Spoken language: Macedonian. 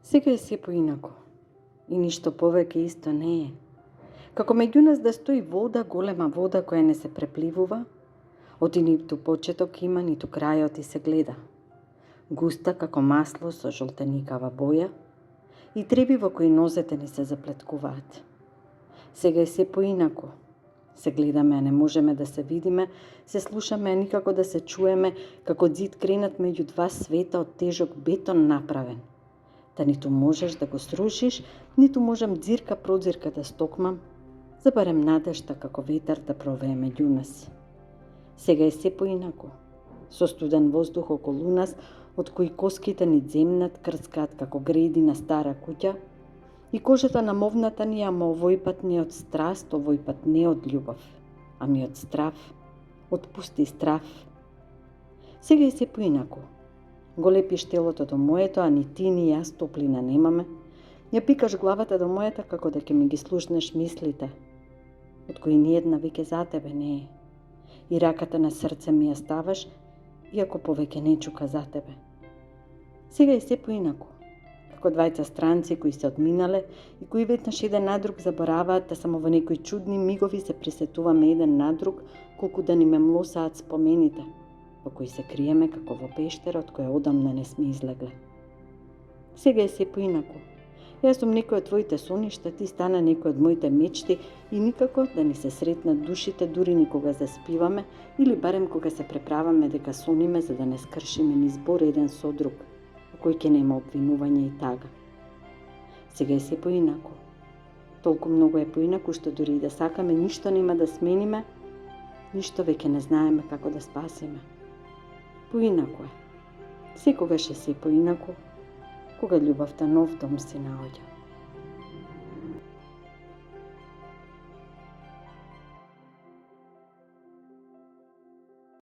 Сега е се поинаку и ништо повеќе исто не е. Како меѓу нас да стои вода, голема вода која не се препливува, оти ниту почеток има, ниту крајот и се гледа. Густа како масло со жолтеникава боја и треби во кои нозете ни се заплеткуваат. Сега е се поинаку. Се гледаме, а не можеме да се видиме, се слушаме, а никако да се чуеме, како ѕид кренат меѓу два света од тежок бетон направен. Да ниту можеш да го срушиш, ниту можам ѕирка прозирка да стокмам, за барем надежта како ветар да провее меѓу нас. Сега е се поинаку. Со студен воздух околу нас, од кои коските ни земнат, крскаат како греди на стара куќа, и кожата на мовната ни, ама овој пат не од страст, овој пат не од љубов, ами од страв, од пусти страв. Сега е се поинаку. Го лепиш телото до моето, а ни ти ни јас топлина немаме. Ја пикаш главата до мојата како да ќе ми ги слушнеш мислите, од кои ниедна веќе за тебе не е. И раката на срце ми ја ставаш, иако повеќе не чука за тебе. Сега е се поинаку. Како двајца странци кои се одминале и кои веднаш еден на друг забораваат, да само во некои чудни мигови се присетуваме еден на друг, колку да ни ме млосаат спомените, во кои се криеме како во пештера од која одамна не сме излегле. Сега е се поинаку. Јас сум некој од твоите соништа, ти стана некој од моите мечти и никако да ни се сретнат душите дури никога заспиваме или барем кога се преправаме дека сониме за да не скршиме ни збор еден со друг, во кој ќе нема обвинување и тага. Сега е се поинаку. Толку многу е поинаку што дури и да сакаме ништо нема да смениме, ништо веќе не знаеме како да спасиме. Поинаку е. Секогаш е се поинаку, кога љубовта нов дом си наоѓа.